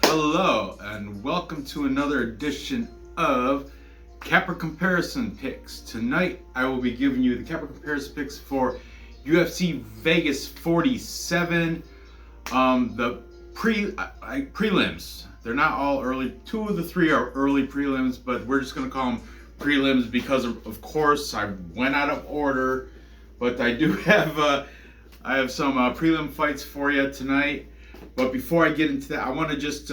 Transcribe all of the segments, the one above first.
Hello and welcome to another edition of Capper Comparison Picks. Tonight I will be giving you the Capper Comparison Picks for UFC Vegas 47. The prelims. They're not all early. 2 of the 3 are early prelims, but we're just going to call them prelims because of course I went out of order. But I do have some prelim fights for you tonight. But before I get into that, I want to just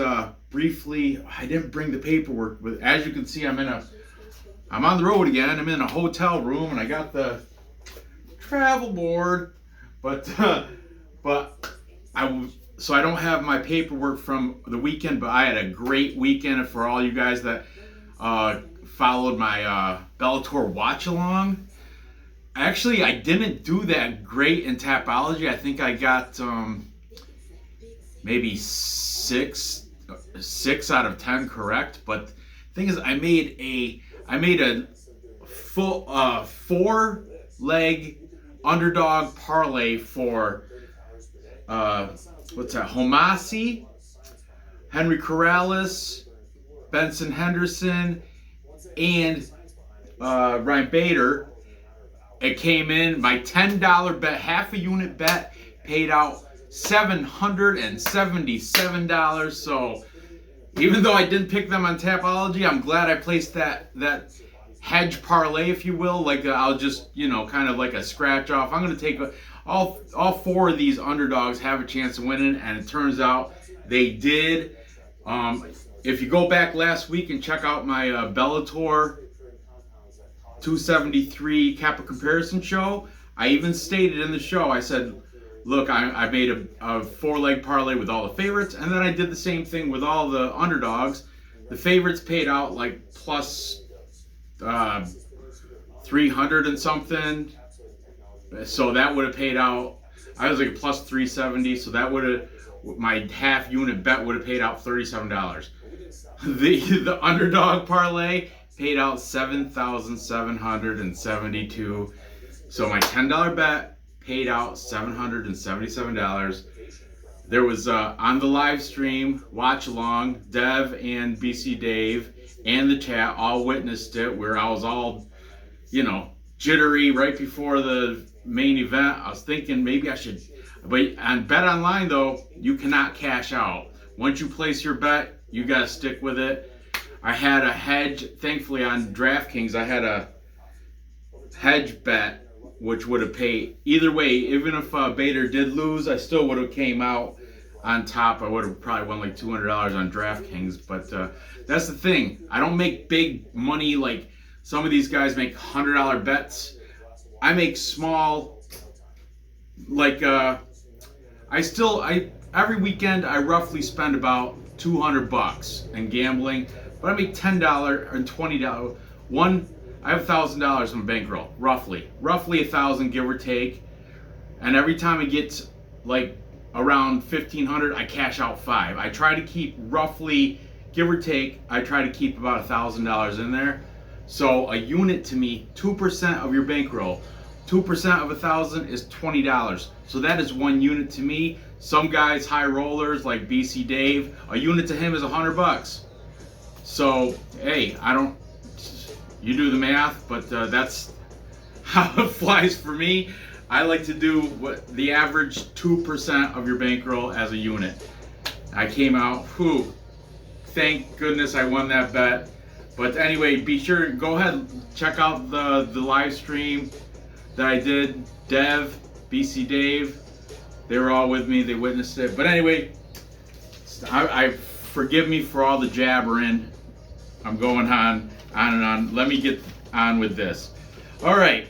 briefly, I didn't bring the paperwork, but as you can see, I'm on the road again. I'm in a hotel room and I got the travel board, so I don't have my paperwork from the weekend, but I had a great weekend. For all you guys that followed my Bellator watch along. Actually, I didn't do that great in Tapology. I think I got maybe 6 out of 10 correct. But the thing is, I made a full 4-leg underdog parlay for Homasi, Henry Corrales, Benson Henderson, and Ryan Bader. It came in, my $10 bet, half a unit bet, paid out $777. So even though I didn't pick them on Tapology, I'm glad I placed that hedge parlay, if you will. Like I'll just, kind of like a scratch off. I'm going to take all 4 of these underdogs have a chance of winning, and it turns out they did. If you go back last week and check out my Bellator 273 Capper Comparison show, I even stated in the show, I said, look, I made a 4-leg parlay with all the favorites, and then I did the same thing with all the underdogs. The favorites paid out like plus 300 and something, so that would have paid out, I was like plus 370, so that would have, my half unit bet would have paid out $37. The underdog parlay paid out $7,772. So my $10 bet paid out $777. There was on the live stream watch along, Dev and BC Dave and the chat all witnessed it, where I was all, jittery right before the main event. I was thinking maybe I should, but on Bet Online though, you cannot cash out. Once you place your bet, you gotta stick with it. I had a hedge, thankfully on DraftKings, I had a hedge bet, which would have paid either way. Even if Bader did lose, I still would have came out on top. I would have probably won like $200 on DraftKings. But that's the thing. I don't make big money like some of these guys make $100 bets. I make small, like every weekend I roughly spend about $200 in gambling. But I make $10 and $20. I have $1,000 in bankroll, roughly $1,000, give or take. And every time it gets like around $1,500, I cash out $5. I try to keep roughly, give or take, I try to keep about $1,000 in there. So a unit to me, 2% of your bankroll, 2% of 1,000 is $20. So that is 1 unit to me. Some guys, high rollers like BC Dave, a unit to him is $100. So, hey, you do the math, but that's how it flies for me. I like to do what the average 2% of your bankroll as a unit. I came out, thank goodness I won that bet. But anyway, be sure, go ahead, check out the live stream that I did. Dev, BC Dave, they were all with me, they witnessed it. But anyway, I forgive me for all the jabbering. I'm going on and on. Let me get on with this. All right,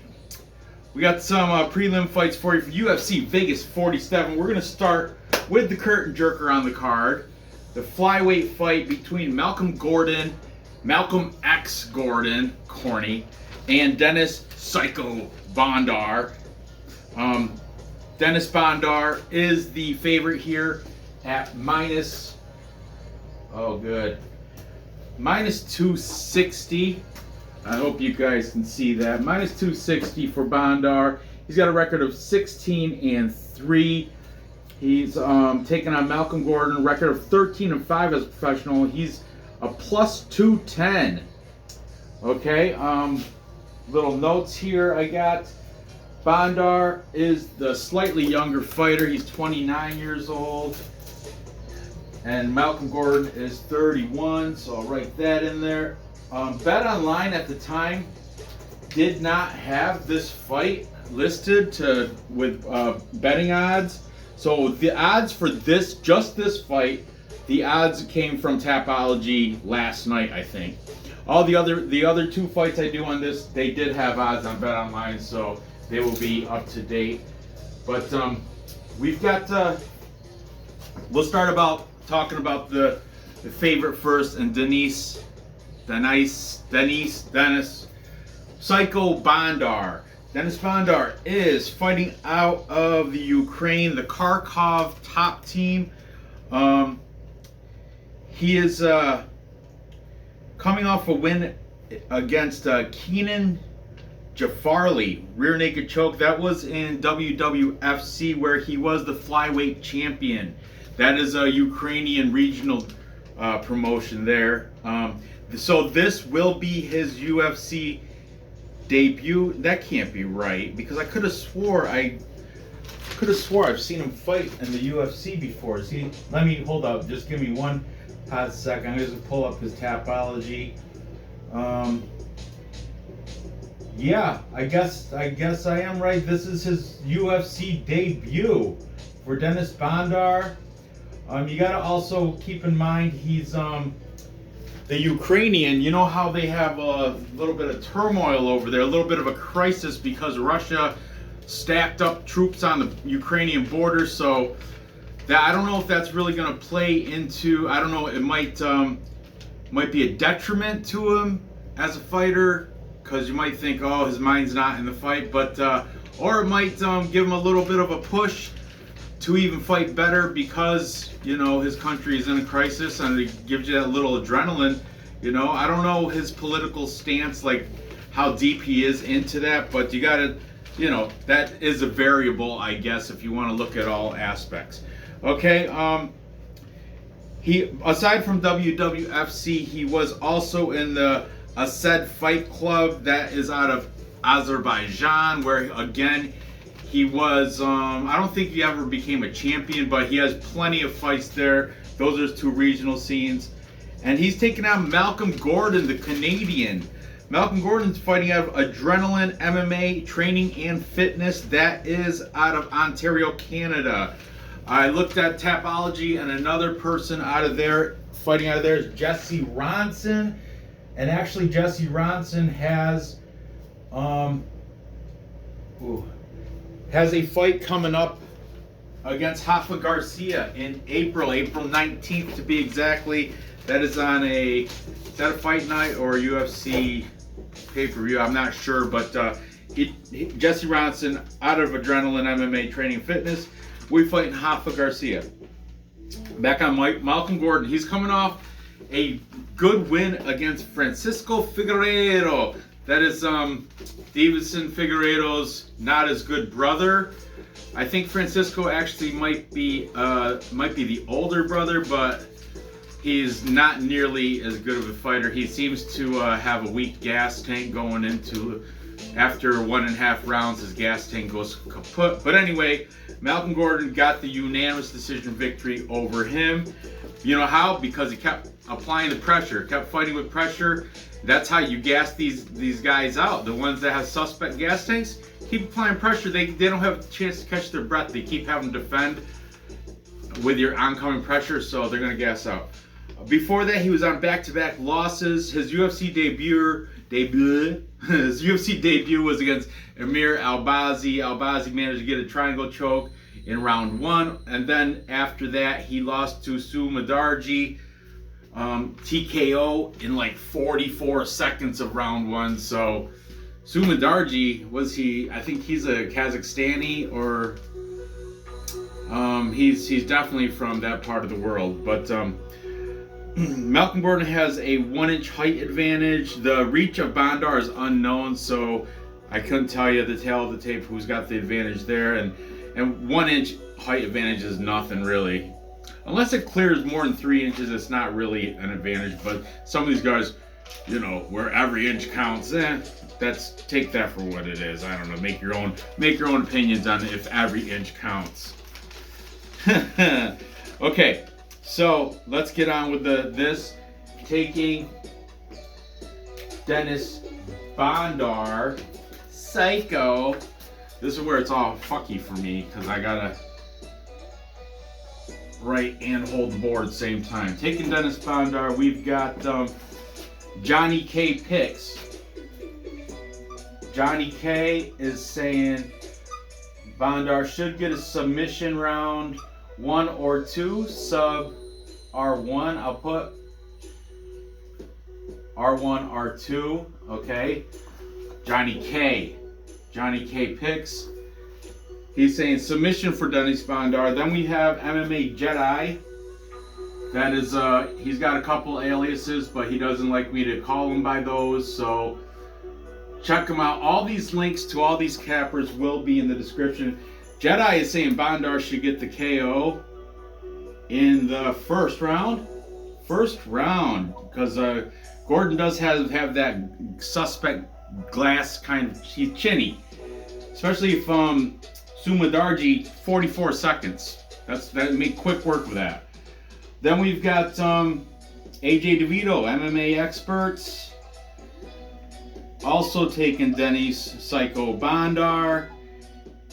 we got some prelim fights for you for UFC Vegas 47. We're going to start with the curtain jerker on the card. The flyweight fight between Malcolm X Gordon, corny, and Dennis Psycho Bondar. Dennis Bondar is the favorite here at minus 260. I hope you guys can see that. Minus 260 for Bondar. He's got a record of 16-3. He's taking on Malcolm Gordon, record of 13-5 as a professional. He's a plus 210. Okay, little notes here I got. Bondar is the slightly younger fighter. He's 29 years old. And Malcolm Gordon is 31, so I'll write that in there. Bet Online at the time did not have this fight listed with betting odds. So the odds for just this fight, the odds came from Tapology last night, I think. All the other two fights I do on this, they did have odds on Bet Online, so they will be up to date. But we've got. We'll start talking about the favorite first, and Dennis Psycho Bondar. Dennis Bondar is fighting out of the Ukraine, the Kharkov top team. He is coming off a win against Keenan Jafarli, rear naked choke. That was in WWFC, where he was the flyweight champion. That is a Ukrainian regional promotion there. So this will be his UFC debut. That can't be right, because I could have swore I've seen him fight in the UFC before. See, hold up. Just give me one hot second. I'm going to pull up his Tapology. Yeah, I guess I am right. This is his UFC debut for Dennis Bondar. You got to also keep in mind he's the Ukrainian. You know how they have a little bit of turmoil over there, a little bit of a crisis because Russia stacked up troops on the Ukrainian border. So that, I don't know if that's really going to play into. I don't know. It might be a detriment to him as a fighter, because you might think, oh, his mind's not in the fight, but or it might give him a little bit of a push to even fight better, because his country is in a crisis, and it gives you that little adrenaline. I don't know his political stance, like how deep he is into that, but you gotta, that is a variable, I guess, if you want to look at all aspects. Okay, he, aside from WWFC, he was also in the Ased Fight Club, that is out of Azerbaijan, where again he was, I don't think he ever became a champion, but he has plenty of fights there. Those are his two regional scenes. And he's taking on Malcolm Gordon, the Canadian. Malcolm Gordon's fighting out of Adrenaline MMA Training and Fitness. That is out of Ontario, Canada. I looked at Tapology, and another person out of there, fighting out of there, is Jesse Ronson. And actually, Jesse Ronson has a fight coming up against Rafa Garcia in April 19th to be exactly. That is on is that a fight night or a UFC pay-per-view? I'm not sure, but Jesse Ronson out of Adrenaline MMA Training Fitness. We fighting Rafa Garcia. Back on Malcolm Gordon. He's coming off a good win against Francisco Figueiredo. That is Davidson Figueiredo's not as good brother. I think Francisco actually might be the older brother, but he's not nearly as good of a fighter. He seems to have a weak gas tank going into. After 1.5 rounds, his gas tank goes kaput. But anyway, Malcolm Gordon got the unanimous decision victory over him. You know how? Because he kept applying the pressure, kept fighting with pressure. That's how you gas these guys out. The ones that have suspect gas tanks, keep applying pressure. They don't have a chance to catch their breath. They keep having to defend with your oncoming pressure, so they're going to gas out. Before that, he was on back-to-back losses. His UFC debut was against Emir Albazi. Albazi managed to get a triangle choke in round 1, and then after that, he lost to Su Madarji, TKO in like 44 seconds of round 1. So Su Madarji, I think he's a Kazakhstani, or he's definitely from that part of the world. But Malcolm Gordon has a 1-inch height advantage. The reach of Bondar is unknown, so I couldn't tell you the tail of the tape who's got the advantage there. And And 1 inch height advantage is nothing really. Unless it clears more than 3 inches, it's not really an advantage. But some of these guys, you know, where every inch counts, take that for what it is. I don't know. Make your own opinions on if every inch counts. Okay, so let's get on with this. Taking Dennis Bondar, Psycho. This is where it's all fucky for me because I gotta write and hold the board at the same time. Taking Dennis Bondar, we've got Johnny K picks. Johnny K is saying Bondar should get a submission round 1 or 2, sub R1. I'll put R1, R2. Okay. Johnny K picks. He's saying submission for Dennis Bondar. Then we have MMA Jedi. That is, he's got a couple aliases, but he doesn't like me to call him by those. So check him out. All these links to all these cappers will be in the description. Jedi is saying Bondar should get the KO in the first round. Because Gordon does have that suspect glass kind of. He's chinny, especially if Sumadarji 44 seconds. That make quick work with that. Then we've got AJ DeVito, MMA experts, also taking Dennis Psycho Bondar,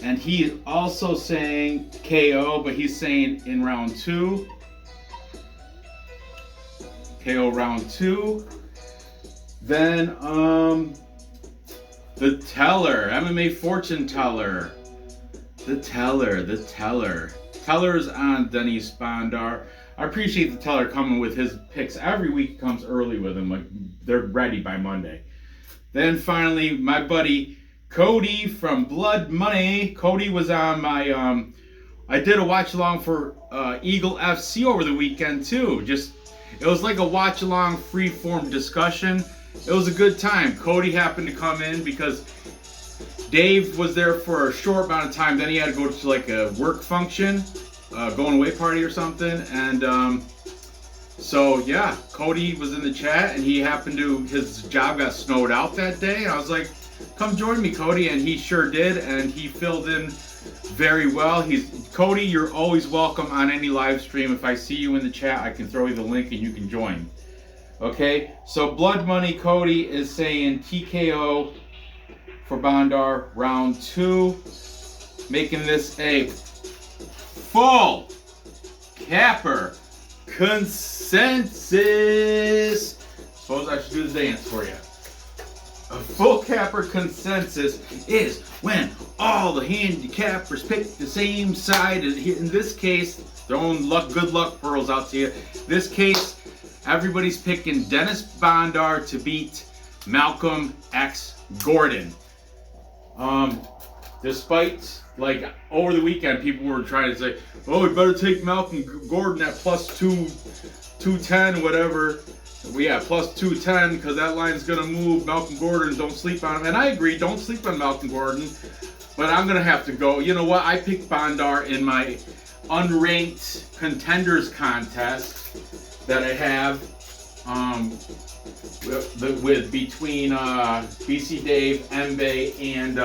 and he's also saying KO, but he's saying in round 2. KO round 2. Then the teller, MMA fortune teller. The teller. Teller's on Dennis Bondar. I appreciate the teller coming with his picks. Every week he comes early with them. Like they're ready by Monday. Then finally, my buddy Cody from Blood Money. Cody was on my, I did a watch along for Eagle FC over the weekend too. It was like a watch along free form discussion. It was a good time. Cody happened to come in because Dave was there for a short amount of time. Then he had to go to like a work function, going away party or something. And so yeah, Cody was in the chat and he happened to, his job got snowed out that day. And I was like, come join me, Cody. And he sure did. And he filled in very well. Cody, you're always welcome on any live stream. If I see you in the chat, I can throw you the link and you can join. Okay, so Blood Money Cody is saying TKO for Bondar round 2, making this a full capper consensus. Suppose I should do the dance for you. A full capper consensus is when all the handicappers pick the same side. In this case, throwing good luck pearls out to you. This case, everybody's picking Dennis Bondar to beat Malcolm X Gordon. Despite, like, over the weekend, people were trying to say, oh, we better take Malcolm Gordon at plus 210, whatever. Yeah, plus 210, because that line's going to move. Malcolm Gordon, don't sleep on him. And I agree, don't sleep on Malcolm Gordon. But I'm going to have to go. You know what? I picked Bondar in my unranked contenders contest that I have between BC Dave, Mbe, and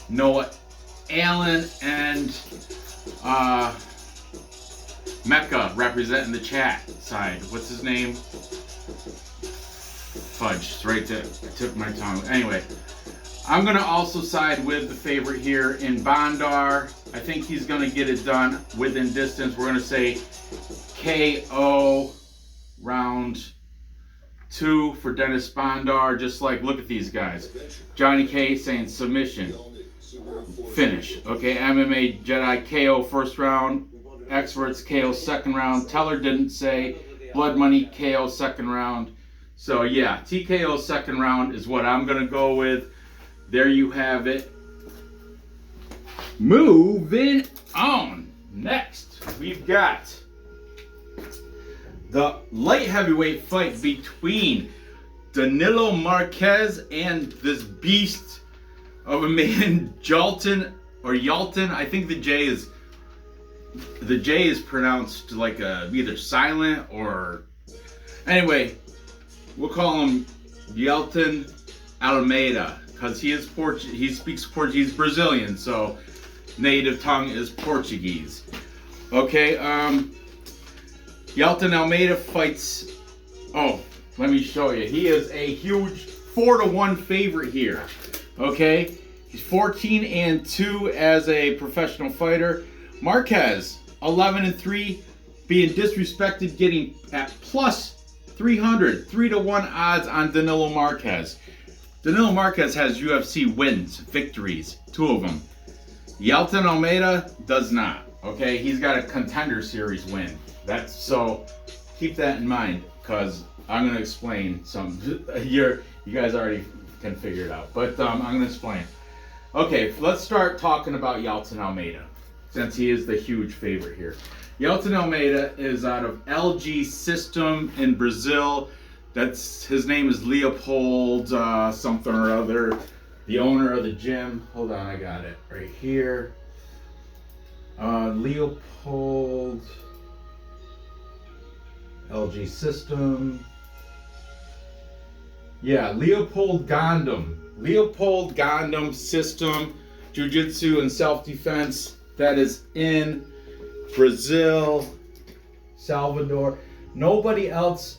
Noah Allen and Mecca representing the chat side. What's his name? Fudge. It's right there. I took my tongue. Anyway, I'm going to also side with the favorite here in Bondar. I think he's going to get it done within distance. We're going to say KO round 2 for Dennis Bondar. Just like, look at these guys. Johnny K saying submission. Finish. Okay, MMA Jedi KO first round. Experts KO second round. Teller didn't say. Blood Money KO second round. So yeah, TKO second round is what I'm going to go with. There you have it. Moving on. Next, we've got the light heavyweight fight between Danilo Marquez and this beast of a man, Jailton or Jailton. I think the J is pronounced like either silent or, anyway, we'll call him Jailton Almeida because he speaks Portuguese, Brazilian, so native tongue is Portuguese. Okay, Jailton Almeida fights. Oh, let me show you. He is a huge 4-1 favorite here. Okay, he's 14-2 as a professional fighter. Marques 11-3, being disrespected, getting at plus 300, 3-1 odds on Danilo Marquez. Danilo Marquez has UFC wins, victories, 2 of them. Jailton Almeida does not. Okay, he's got a Contender Series win. So keep that in mind because I'm gonna explain some. You guys already can figure it out, but I'm gonna explain. Okay, let's start talking about Jailton Almeida since he is the huge favorite here. Jailton Almeida is out of LG System in Brazil. His name is Leopold something or other, the owner of the gym. Hold on, I got it right here. Leopold LG System. Yeah, Leopold Gundam System, Jiu-Jitsu and Self-Defense. That is in Brazil, Salvador. Nobody else.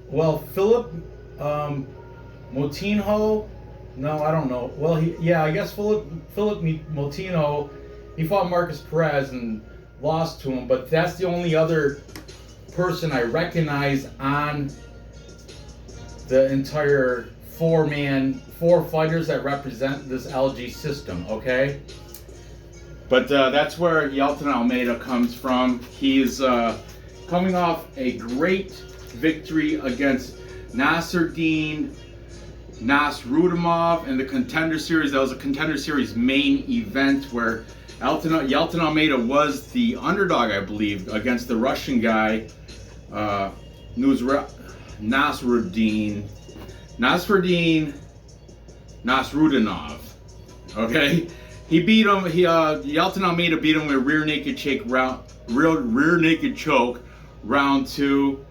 Well, Philip Moutinho. No, I don't know. Well, I guess Philip Moutinho. He fought Marques Perez and lost to him, but that's the only other person I recognize on the entire 4 fighters that represent this LG System, okay? But that's where Jailton Almeida comes from. He's coming off a great victory against Nasruddin Nasrudimov in the Contender Series. That was a Contender Series main event where Jailton Almeida was the underdog, I believe, against the Russian guy, Nasrudinov. Okay, he beat him. Jailton Almeida beat him with rear naked choke, round 2.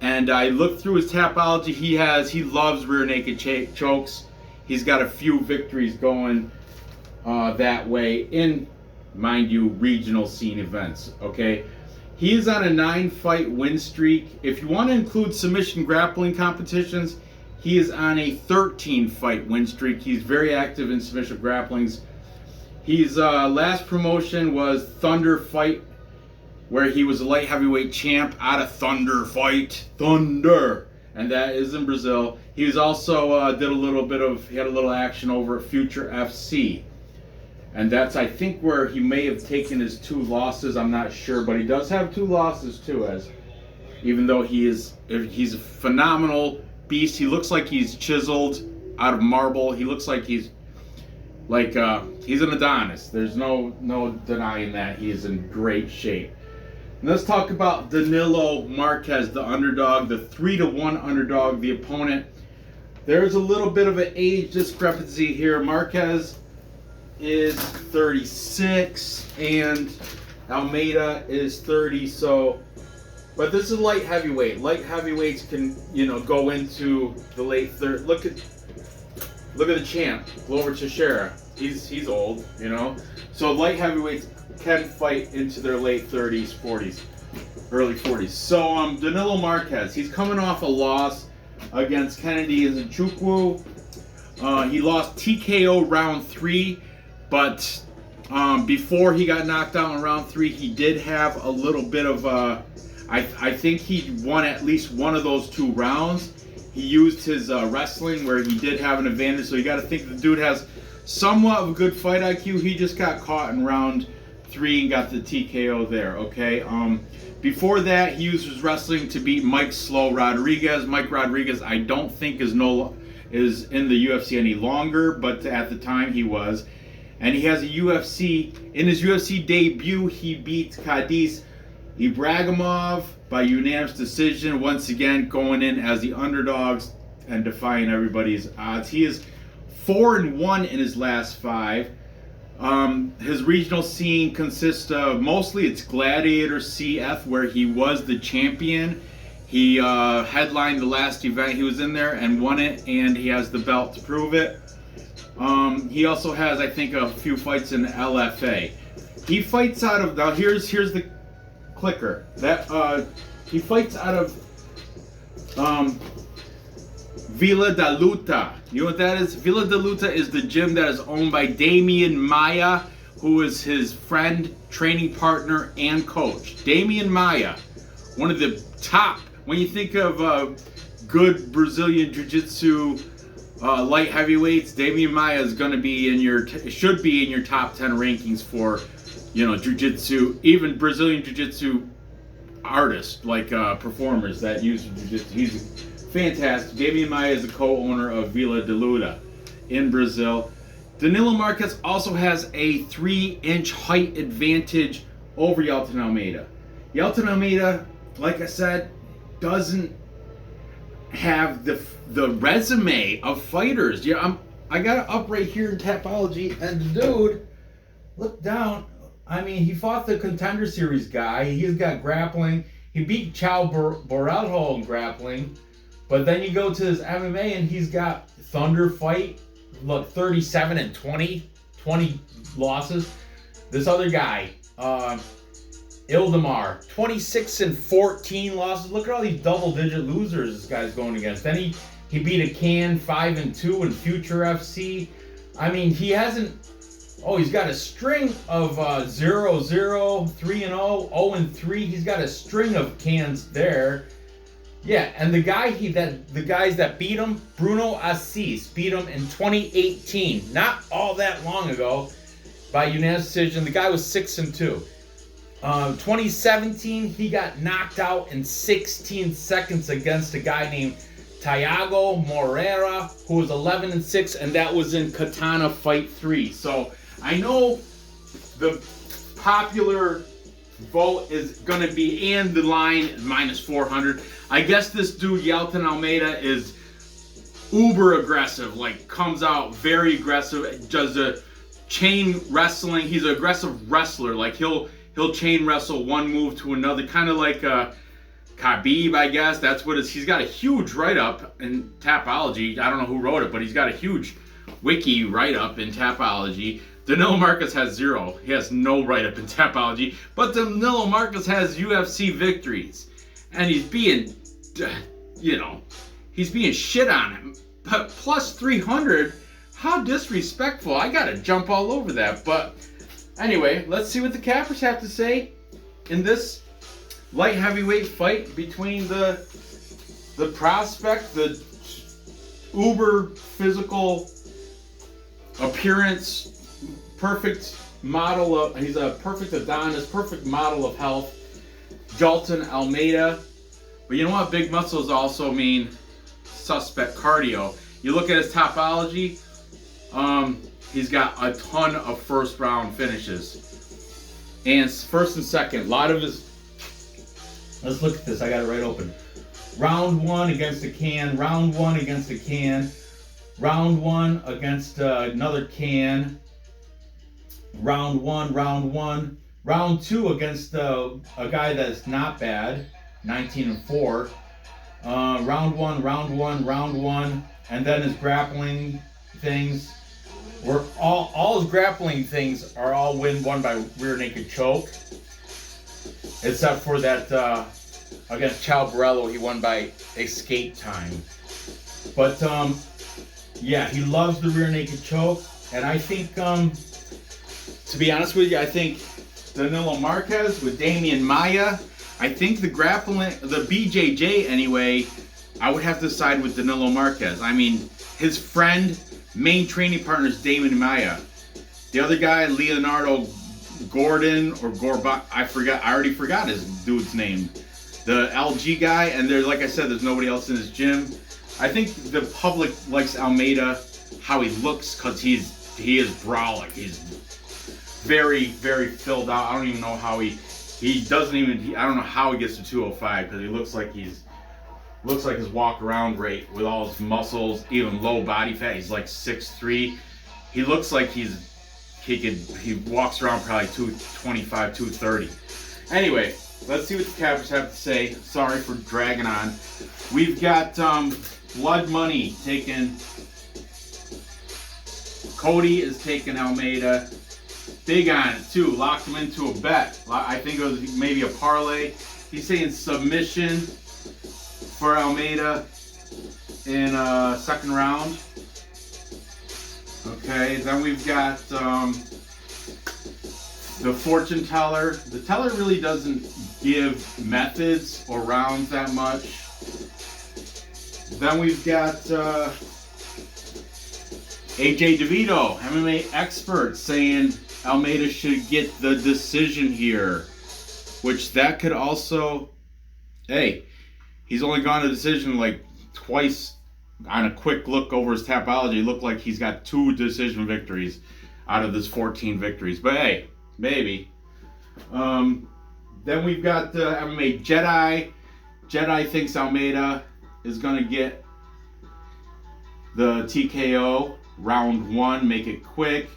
And I looked through his Tapology. He loves rear naked chokes. He's got a few victories going that way in, mind you, regional scene events. Okay, he is on a 9-fight win streak. If you want to include submission grappling competitions, he is on a 13-fight win streak. He's very active in submission grapplings. His last promotion was Thunder Fight, where he was a light heavyweight champ out of Thunder, and that is in Brazil. He was also he had a little action over at Future FC, and that's, I think, where he may have taken his 2 losses. I'm not sure, but he does have 2 losses too. Even though he's a phenomenal beast. He looks like he's chiseled out of marble. He looks like he's an Adonis. There's no denying that. He is in great shape. And let's talk about Danilo Marquez, the underdog, the 3-1 underdog, the opponent. There's a little bit of an age discrepancy here. Marquez is 36 and Almeida is 30. But this is light heavyweight. Light heavyweights can, go into the late 30s. Look at the champ, Glover Teixeira. He's old, So light heavyweights can fight into their late 30s, 40s, early 40s. So Danilo Marquez, he's coming off a loss against Kennedy Nzechukwu. He lost TKO round 3, but before he got knocked out in round 3, he did have a little bit of I think he won at least one of those 2 rounds. He used his wrestling where he did have an advantage, so you got to think the dude has somewhat of a good fight IQ. He just got caught in round 3 and got the TKO there, okay? Before that, he used his wrestling to beat Mike Slow Rodriguez. Mike Rodriguez, I don't think is in the UFC any longer, but at the time he was. And he has in his UFC debut, he beat Khadis Ibragimov by unanimous decision, once again going in as the underdogs and defying everybody's odds. He is 4-1 in his last 5. His regional scene consists of mostly it's Gladiator CF, where he was the champion. He headlined the last event he was in there and won it, and he has the belt to prove it. He also has, I think, a few fights in LFA. He fights out of, now here's the clicker. He fights out of Villa da Luta. You know what that is? Villa da Luta is the gym that is owned by Damian Maia, who is his friend, training partner, and coach. Damian Maia, one of the top, when you think of good Brazilian Jiu-Jitsu light heavyweights, Damian Maia is going to be in your, should be in your top 10 rankings for, you know, Jiu-Jitsu, even Brazilian Jiu-Jitsu artists, like performers that use Jiu-Jitsu. He's fantastic. Damian Maia is the co-owner of Villa da Luta in Brazil. Danilo Marquez also has a 3-inch height advantage over Jailton Almeida. Jailton Almeida, like I said, doesn't have the resume of fighters. Yeah, I got it up right here in Tapology, and the dude, look down. I mean, he fought the Contender Series guy. He's got grappling. He beat Chao Borrello in grappling. But then you go to his MMA, and he's got Thunder fight. Look, 37-20, 20 losses. This other guy, Ildemar, 26-14 losses. Look at all these double-digit losers this guy's going against. Then he beat a Can 5-2 in Future FC. I mean, he hasn't. Oh, he's got a string of 0-0, 3-0, 0-3. He's got a string of cans there. Yeah, and the guys that beat him, Bruno Assis beat him in 2018, not all that long ago, by unanimous decision. The guy was 6-2. 2017, he got knocked out in 16 seconds against a guy named Thiago Moreira, who was 11-6, and that was in Katana Fight 3. So I know the popular vote is going to be, and the line minus 400. I guess this dude, Jailton Almeida, is uber aggressive, like comes out very aggressive, does a chain wrestling. He's an aggressive wrestler. Like he'll chain wrestle one move to another, kind of like Khabib, I guess. That's what he's got a huge write-up in Tapology. I don't know who wrote it, but he's got a huge wiki write-up in Tapology. Danilo Marquez has 0. He has no write-up in Tapology. But Danilo Marquez has UFC victories. And he's being, he's being shit on him. But plus 300, how disrespectful. I gotta jump all over that. But anyway, let's see what the cappers have to say in this light heavyweight fight between the prospect, the uber physical appearance, perfect model of, he's a perfect Adonis, perfect model of health, Jailton Almeida. But you know what? Big muscles also mean suspect cardio. You look at his Topology, he's got a ton of first round finishes. And first and second, a lot of his, let's look at this, I got it right open. Round 1 against a Can, round 1 against a Can, round 1 against another Can, round 1, round 2 against a guy that's not bad, 19-4, round 1, and then his grappling things were all his grappling things are all won by rear naked choke, except for that against Chao Borrello, he won by escape time. But yeah, he loves the rear naked choke, and I think to be honest with you, I think Danilo Marquez with Damian Maia, I think the grappling, the BJJ anyway, I would have to side with Danilo Marquez. I mean, his friend, main training partner is Damian Maia. The other guy, Leonardo Gordon or Gorba, I already forgot his dude's name. The LG guy, and there's, like I said, there's nobody else in his gym. I think the public likes Almeida, how he looks, because he is brolic. He's very, very filled out. I don't even know how he doesn't even, I don't know how he gets to 205, because he looks like his walk around rate with all his muscles, even low body fat. He's like 6'3". He looks like he's he walks around probably 225, 230. Anyway, let's see what the cappers have to say. Sorry for dragging on. We've got Blood Money taking. Cody is taking Almeida. Big on it too. Locked him into a bet. I think it was maybe a parlay. He's saying submission for Almeida in second round. Okay, then we've got the fortune teller. The teller really doesn't give methods or rounds that much. Then we've got AJ DeVito, MMA expert, saying Almeida should get the decision here. Which that could also, hey, he's only gone to decision like twice. On a quick look over his Tapology, it looked like he's got 2 decision victories out of his 14 victories. But hey, maybe. Then we've got the MMA Jedi. Jedi thinks Almeida is going to get the TKO round 1, make it quick.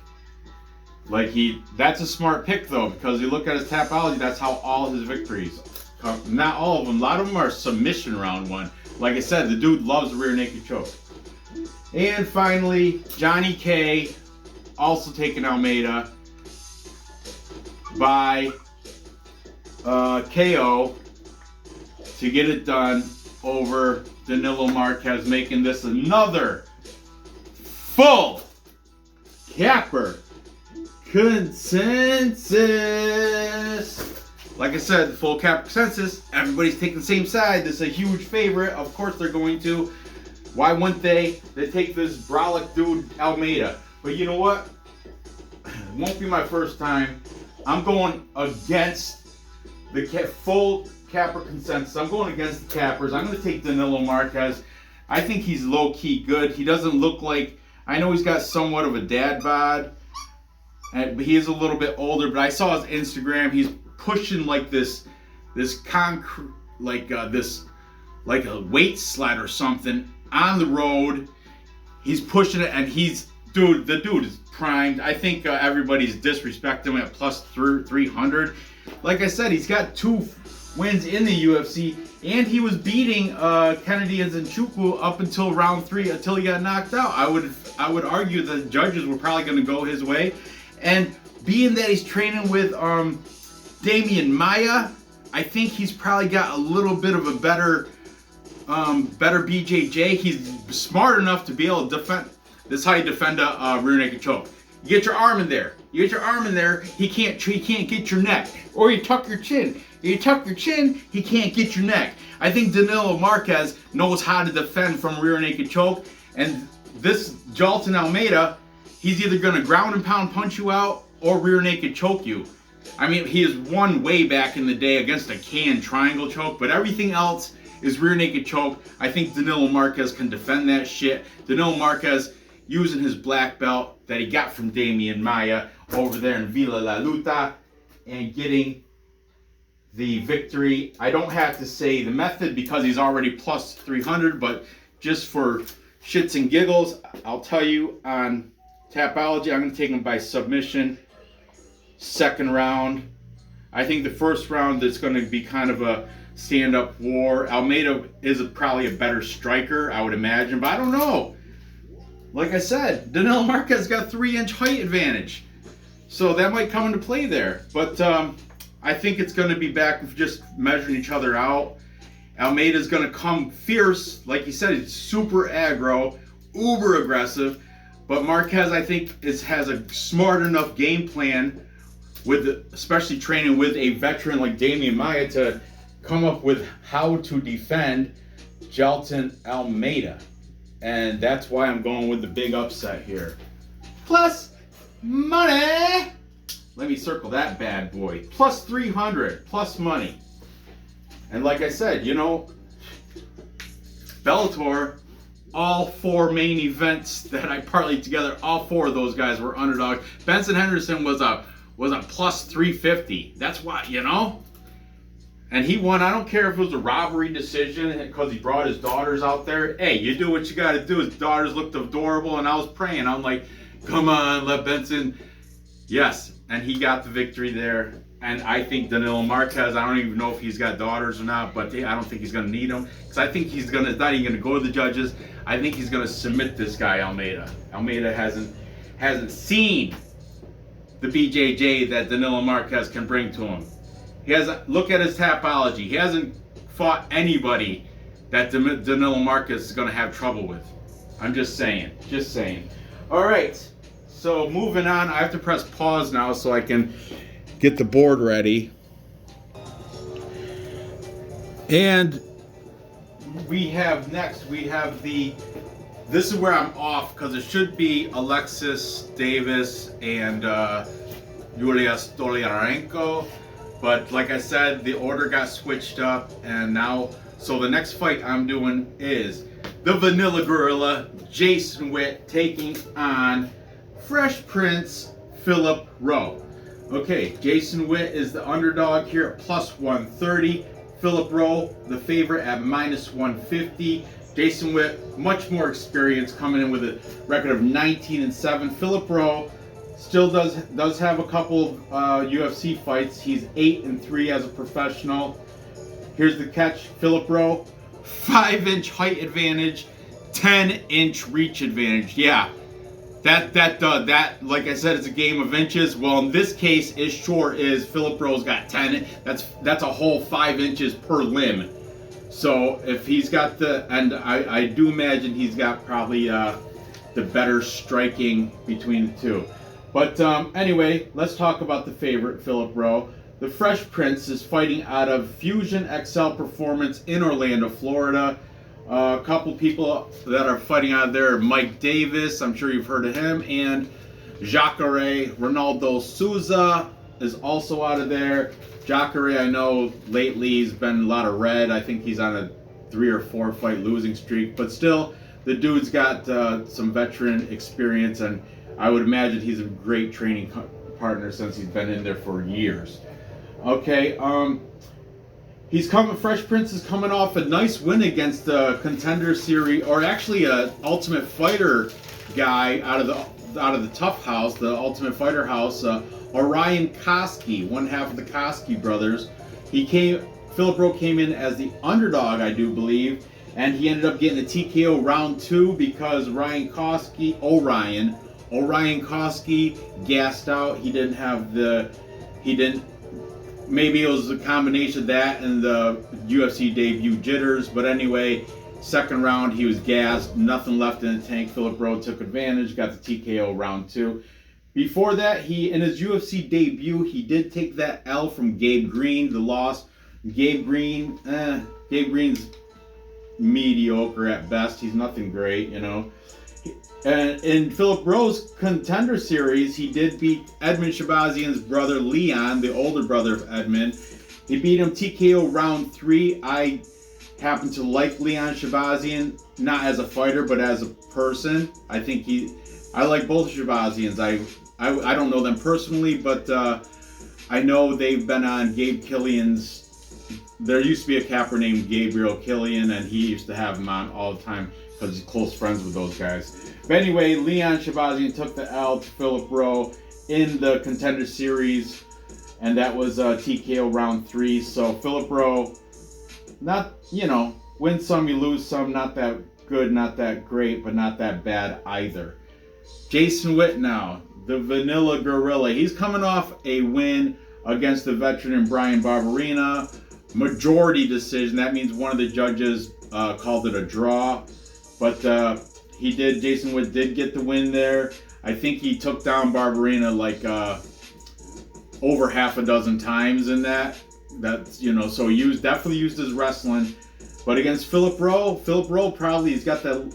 That's a smart pick though, because you look at his Tapology, that's how all his victories come. Not all of them, a lot of them are submission round 1. Like I said, the dude loves rear naked choke. And finally, Johnny K also taking Almeida by KO to get it done over Danilo Marquez, making this another full capper consensus. Like I said, the full cap consensus, everybody's taking the same side. This is a huge favorite. Of course they're going to. Why wouldn't they? They take this brolic dude, Almeida. But you know what? It won't be my first time. I'm going against the full capper consensus. I'm going against the cappers. I'm going to take Danilo Marquez. I think he's low-key good. He doesn't look like... I know he's got somewhat of a dad bod. But he is a little bit older. But I saw his Instagram. He's pushing like this concrete, like a weight sled or something on the road. He's pushing it, and the dude is primed. I think everybody's disrespecting him at plus 300. Like I said, he's got 2 wins in the UFC, and he was beating Kennedy and Nzechukwu up until round 3, until he got knocked out. I would argue that the judges were probably going to go his way, and being that he's training with Damian Maia, I think he's probably got a little bit of a better BJJ. He's smart enough to be able to defend. This is how you defend a rear naked choke. You get your arm in there. You get your arm in there. He can't get your neck. Or you tuck your chin. You tuck your chin. He can't get your neck. I think Danilo Marquez knows how to defend from rear naked choke. And this Jailton Almeida, he's either going to ground and pound punch you out or rear naked choke you. I mean, he has won way back in the day against a canned triangle choke, but everything else is rear naked choke. I think Danilo Marquez can defend that shit. Danilo Marquez using his black belt that he got from Damian Maia over there in Villa La Luta and getting the victory. I don't have to say the method because he's already plus 300, but just for shits and giggles, I'll tell you on Tapology, I'm going to take him by submission. Second round. I think the first round is going to be kind of a stand-up war. Almeida is probably a better striker, I would imagine, but I don't know. Like I said, Danilo Marquez got 3-inch height advantage, so that might come into play there. But I think it's going to be back of just measuring each other out. Almeida's going to come fierce, like you said, he's super aggro, uber aggressive. But Marquez, I think, has a smart enough game plan, especially training with a veteran like Damian Maia, to come up with how to defend Jailton Almeida. And that's why I'm going with the big upset here. Plus money. Let me circle that bad boy. Plus 300, plus money. And like I said, you know, Bellator, all 4 main events that I parlayed together, all 4 of those guys were underdogs. Benson Henderson was a plus 350. That's why, you know. And he won. I don't care if it was a robbery decision because he brought his daughters out there. Hey, you do what you got to do. His daughters looked adorable, and I was praying. I'm like, come on, let Benson Yes, and he got the victory there. And I think Danilo Marquez, I don't even know if he's got daughters or not, but I don't think he's going to need them. Because I think he's not even going to go to the judges. I think he's going to submit this guy, Almeida. Almeida hasn't seen the BJJ that Danilo Marquez can bring to him. He hasn't, look at his tapology. He hasn't fought anybody that Danilo Marquez is going to have trouble with. I'm just saying. Just saying. All right. So moving on, I have to press pause now so I can get the board ready. And we have this is where I'm off because it should be Alexis Davis and Yulia Stoliarenko. But like I said, the order got switched up, and now, so the next fight I'm doing is the Vanilla Gorilla, Jason Witt, taking on Fresh Prince Philip Rowe. Okay, Jason Witt is the underdog here at plus 130. Philip Rowe, the favorite, at minus 150. Jason Witt, much more experience, coming in with a record of 19-7. Philip Rowe still does have a couple of UFC fights. He's 8-3 as a professional. Here's the catch: Philip Rowe, 5-inch height advantage, 10-inch reach advantage. Yeah. That like I said, it's a game of inches. Well, in this case, it sure is. Philip Rowe's got 10. That's a whole 5 inches per limb. So if he's got and I do imagine he's got probably the better striking between the two. But anyway, let's talk about the favorite, Philip Rowe. The Fresh Prince is fighting out of Fusion XL Performance in Orlando, Florida. A couple people that are fighting out of there are Mike Davis, I'm sure you've heard of him, and Jacare Ronaldo Souza is also out of there. Jacare, I know lately he's been a lot of red. I think he's on a 3 or 4 fight losing streak, but still, the dude's got some veteran experience, and I would imagine he's a great training partner since he's been in there for years. Okay, Fresh Prince is coming off a nice win against the Contender Series, or actually a Ultimate Fighter guy out of the Tough House, the Ultimate Fighter house, Orion Koski, one half of the Koski brothers. Philip Rowe came in as the underdog, I do believe, and he ended up getting a TKO round 2 because Orion Koski gassed out. Maybe it was a combination of that and the UFC debut jitters, but anyway, second round he was gassed, nothing left in the tank. Philip Rowe took advantage, got the TKO round 2. Before that, in his UFC debut, he did take that L from Gabe Green, the loss. Gabe Green's mediocre at best. He's nothing great, you know. And in Philip Rowe's Contender Series, he did beat Edmund Shabazian's brother Leon, the older brother of Edmund. He beat him TKO round 3. I happen to like Leon Shabazian, not as a fighter, but as a person. I like both Shabazians. I don't know them personally, but I know they've been on Gabe Killian's. There used to be a capper named Gabriel Killian, and he used to have him on all the time because he's close friends with those guys. But anyway, Leon Shabazian took the L to Philip Rowe in the Contender Series, and that was TKO round 3. So Philip Rowe, win some, you lose some, not that good, not that great, but not that bad either. Jason Witt now, the Vanilla Gorilla. He's coming off a win against the veteran Brian Barberena. Majority decision. That means one of the judges called it a draw. But Jason Witt did get the win there. I think he took down Barberena like over half a dozen times in that. So he definitely used his wrestling. But against Philip Rowe he's got that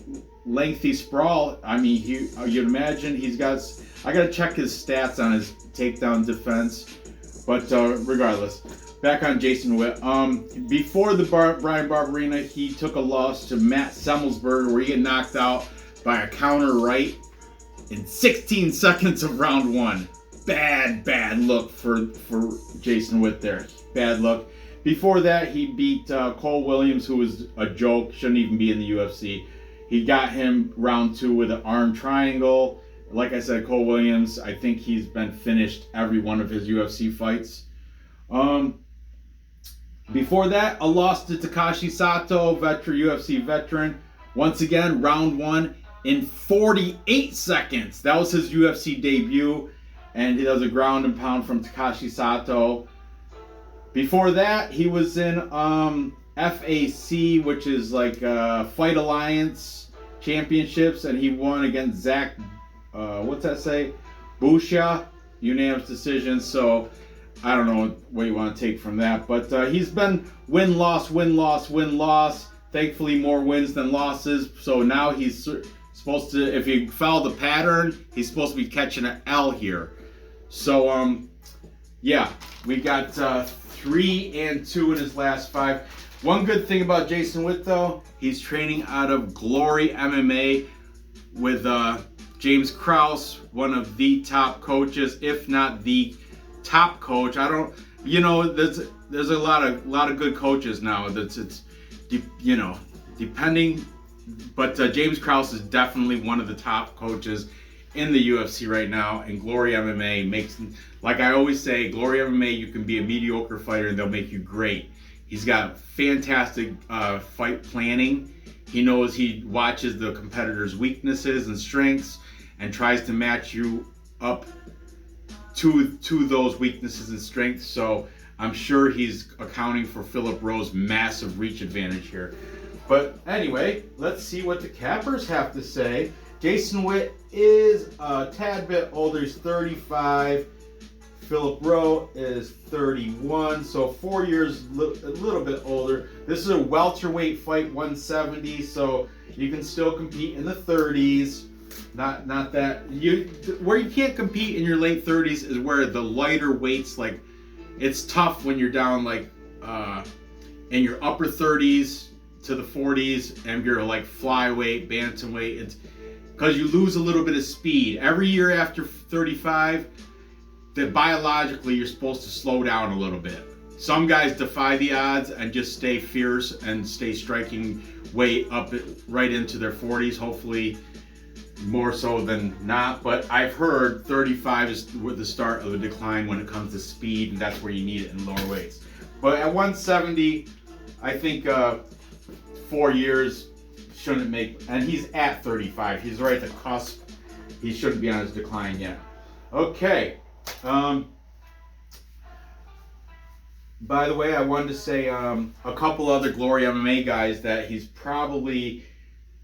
lengthy sprawl. I mean, you'd imagine I got to check his stats on his takedown defense. But regardless, back on Jason Witt. Before the Brian Barberena, he took a loss to Matt Semmelsberger where he got knocked out by a counter right in 16 seconds of round 1. Bad look for Jason Witt there. Bad luck. Before that, he beat Cole Williams, who was a joke, shouldn't even be in the UFC. He got him round 2 with an arm triangle. Like I said, Cole Williams, I think he's been finished every one of his UFC fights. Before that, a loss to Takashi Sato, UFC veteran. Once again, round 1 in 48 seconds. That was his UFC debut, and he does a ground and pound from Takashi Sato. Before that, he was in FAC, which is like Fight Alliance Championships, and he won against Zach, what's that say? Busha, unanimous decision. So I don't know what you want to take from that, but he's been win-loss, win-loss, win-loss. Thankfully, more wins than losses. So now he's supposed to, if you follow the pattern, he's supposed to be catching an L here. So, yeah, we got 3-2 in his last 5. One good thing about Jason Witt, though, he's training out of Glory MMA with James Krause, one of the top coaches, if not the top coach. I don't, you know, there's a lot of good coaches now. It's you know, depending, but James Krause is definitely one of the top coaches in the UFC right now, and Glory MMA makes, like I always say, Glory MMA, you can be a mediocre fighter and they'll make you great. He's got fantastic fight planning. He knows, he watches the competitor's weaknesses and strengths and tries to match you up to those weaknesses and strengths. So I'm sure he's accounting for Philip Rowe's massive reach advantage here. But anyway, let's see what the cappers have to say. Jason Witt is a tad bit older. He's 35. Philip Rowe is 31, so 4 years, a little bit older. This is a welterweight fight, 170, so you can still compete in the 30s. Not that where you can't compete in your late 30s is where the lighter weights, like, it's tough when you're down like in your upper 30s to the 40s and you're like flyweight, bantamweight. It's because you lose a little bit of speed every year after 35. That biologically you're supposed to slow down a little bit. Some guys defy the odds and just stay fierce and stay striking weight up right into their 40s, hopefully more so than not. But I've heard 35 is the start of a decline when it comes to speed, and that's where you need it in lower weights. But at 170, I think 4 years shouldn't make, and he's at 35. He's right at the cusp. He shouldn't be on his decline yet. Okay. By the way, I wanted to say a couple other Glory MMA guys that he's probably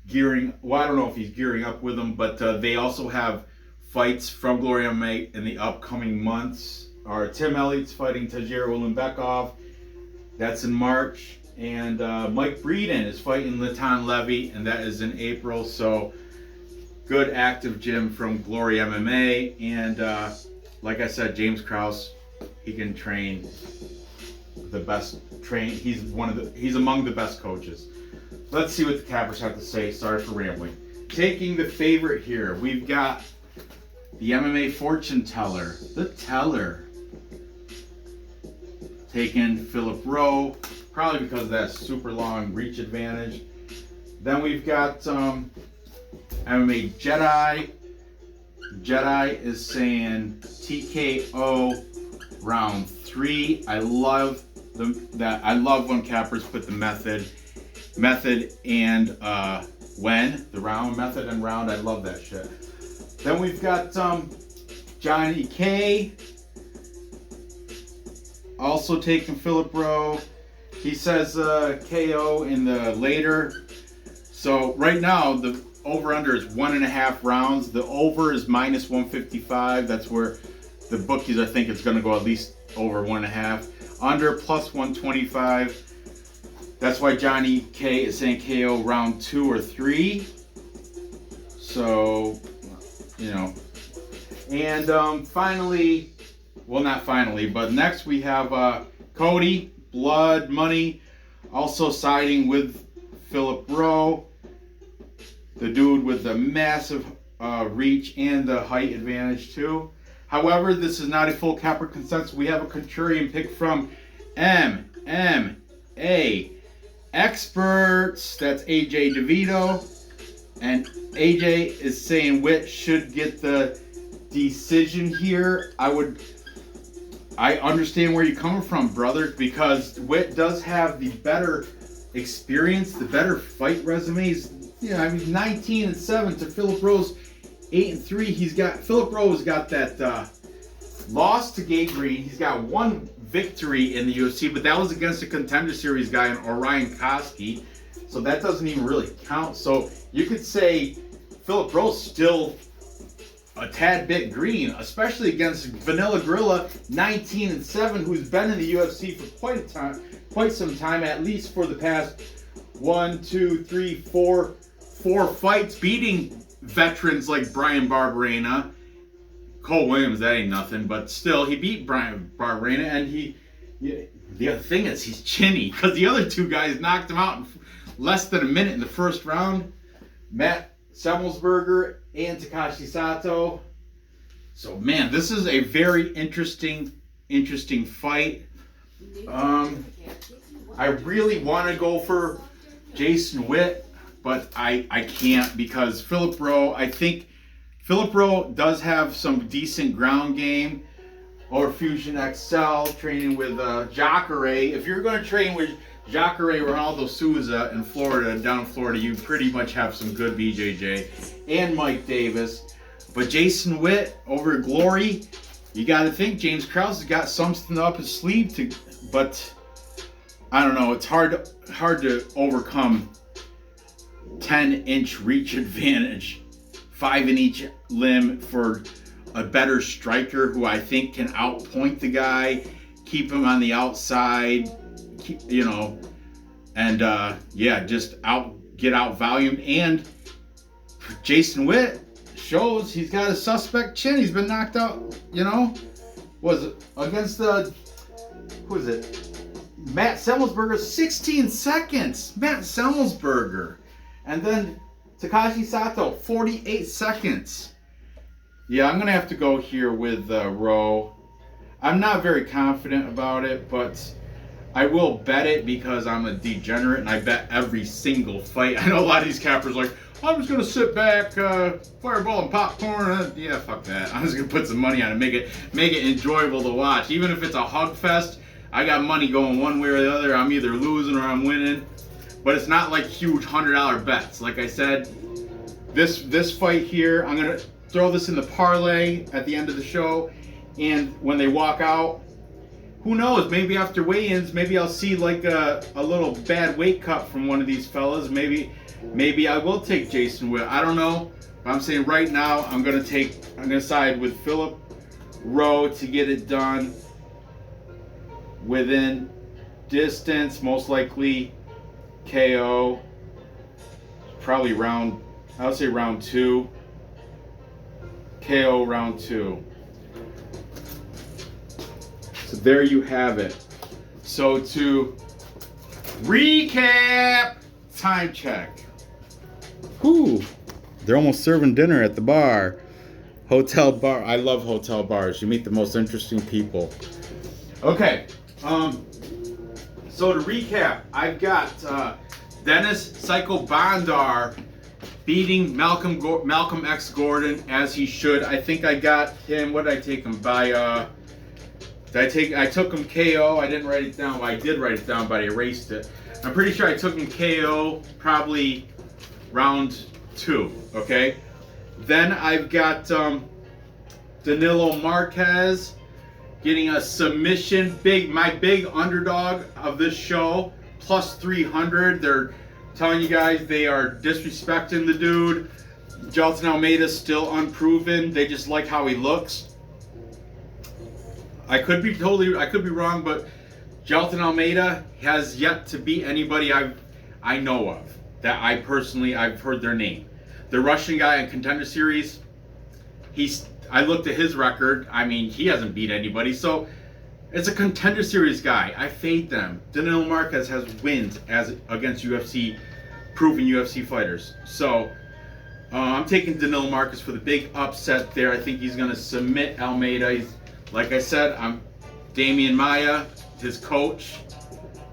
gearing, well, I don't know if he's gearing up with them, but they also have fights from Glory MMA in the upcoming months. Tim Elliott's fighting Tajir Ulanbekov. That's in March. And Mike Breeden is fighting Latan Levy, and that is in April. So good active gym from Glory MMA. And like I said, James Krause, he can train the best he's among the best coaches. Let's see what the cappers have to say. Sorry for rambling. Taking the favorite here, we've got the MMA fortune teller, the teller, taking Philip Rowe, probably because of that super long reach advantage. Then we've got MMA Jedi. Jedi is saying TKO round 3. I love that. I love when cappers put the method and when, the round, method and round. I love that shit. Then we've got Johnny K also taking Philip Rowe. He says KO in the later. So right now the over-under is 1.5 rounds. The over is minus 155. That's where the bookies, I think, it's going to go at least over 1.5. Under plus 125. That's why Johnny K is saying KO round 2 or 3. So, you know. And finally, well, not finally, but next we have Cody Blood Money also siding with Philip Rowe, the dude with the massive reach and the height advantage too. However, this is not a full capper consensus. We have a contrarian pick from MMA Experts. That's AJ DeVito. And AJ is saying Witt should get the decision here. I understand where you're coming from, brother, because Witt does have the better experience, the better fight resumes. I mean, 19-7 to Philip Rowe's 8-3. Philip Rowe's got that loss to Gabe Green. He's got one victory in the UFC, but that was against a Contender Series guy in Orion Koski, so that doesn't even really count. So you could say Philip Rowe's still a tad bit green, especially against Vanilla Gorilla, 19-7, who's been in the UFC for quite some time, at least for the past 4 fights, beating veterans like Brian Barberena. Cole Williams, that ain't nothing, but still, he beat Brian Barberena, and the other thing is he's chinny, because the other two guys knocked him out in less than a minute in the first round. Matt Semmelsberger and Takashi Sato. So, man, this is a very interesting fight. I really want to go for Jason Witt, but I can't, because Philip Rowe, I think Philip Rowe does have some decent ground game, or Fusion XL, training with Jacare. If you're going to train with Jacare Ronaldo Souza in Florida, down in Florida, you pretty much have some good BJJ, and Mike Davis. But Jason Witt over at Glory, you got to think James Krause has got something up his sleeve but I don't know. It's hard to overcome 10-inch reach advantage, 5 in each limb for a better striker who I think can outpoint the guy, keep him on the outside, and just get out volumed. And Jason Witt shows he's got a suspect chin. He's been knocked out, was it against who is it? Matt Semmelsberger, 16 seconds. Matt Semmelsberger. And then Takashi Sato, 48 seconds. Yeah, I'm going to have to go here with Rowe. I'm not very confident about it, but I will bet it because I'm a degenerate and I bet every single fight. I know a lot of these cappers are like, I'm just going to sit back, fireball and popcorn. Yeah, fuck that. I'm just going to put some money on it, make it enjoyable to watch. Even if it's a hug fest, I got money going one way or the other. I'm either losing or I'm winning. But it's not like huge $100 bets. Like I said, this fight here, I'm going to throw this in the parlay at the end of the show. And when they walk out, who knows? Maybe after weigh-ins, maybe I'll see like a little bad weight cut from one of these fellas. Maybe I will take Jason Witt. I don't know. But I'm saying right now, I'm going to side with Philip Rowe to get it done within distance, most likely KO. Probably I would say round 2. KO round 2. So there you have it. So to recap, time check. Whew, they're almost serving dinner at the bar. Hotel bar. I love hotel bars. You meet the most interesting people. Okay. So to recap, I've got Dennis Psycho Bondar beating Malcolm X Gordon as he should. I think I got him. What did I take him by? I took him KO. I didn't write it down. Well, I did write it down, but I erased it. I'm pretty sure I took him KO probably round 2. Okay. Then I've got Danilo Marquez getting a submission. My big underdog of this show, plus 300. They're telling you guys they are disrespecting the dude. Jailton Almeida's still unproven. They just like how he looks. I could be wrong, but Jailton Almeida has yet to beat anybody I know of that I've heard their name. The Russian guy in Contender Series, I looked at his record. I mean, he hasn't beat anybody. So it's a Contender Series guy. I fade them. Danilo Marquez has wins against proven UFC fighters. So I'm taking Danilo Marquez for the big upset there. I think he's going to submit Almeida. Like I said, I'm Damian Maia, his coach.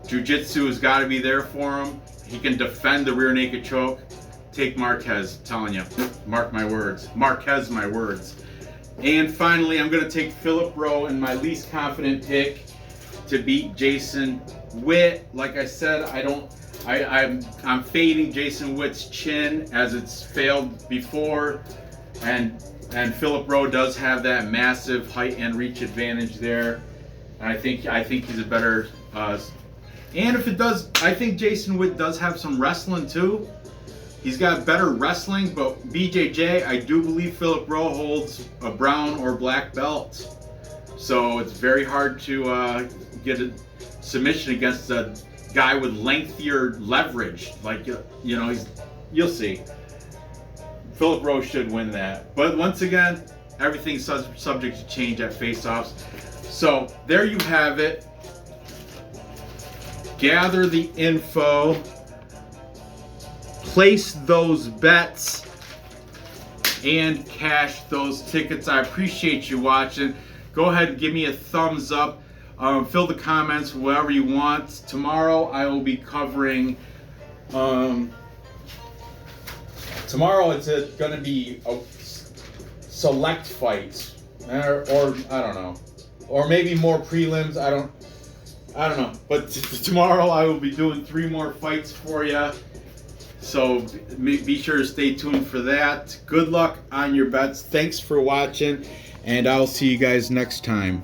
Jiu-Jitsu has got to be there for him. He can defend the rear naked choke. take Marquez, I'm telling you. Mark my words. Marquez, my words. And finally, I'm going to take Philip Rowe in my least confident pick to beat Jason Witt. Like I said, I'm fading Jason Witt's chin as it's failed before, and Philip Rowe does have that massive height and reach advantage there. And I think he's a better. And if it does, I think Jason Witt does have some wrestling too. He's got better wrestling, but BJJ, I do believe Philip Rowe holds a brown or black belt. So it's very hard to get a submission against a guy with lengthier leverage. Like, you know, you'll see. Philip Rowe should win that. But once again, everything's subject to change at face-offs. So there you have it. Gather the info. Place those bets and cash those tickets. I appreciate you watching. Go ahead and give me a thumbs up. Fill the comments whatever you want. Tomorrow I will be covering. Tomorrow it's going to be a select fights, or I don't know, or maybe more prelims. I don't know. But tomorrow I will be doing 3 more fights for you. So be sure to stay tuned for that. Good luck on your bets. Thanks for watching, and I'll see you guys next time.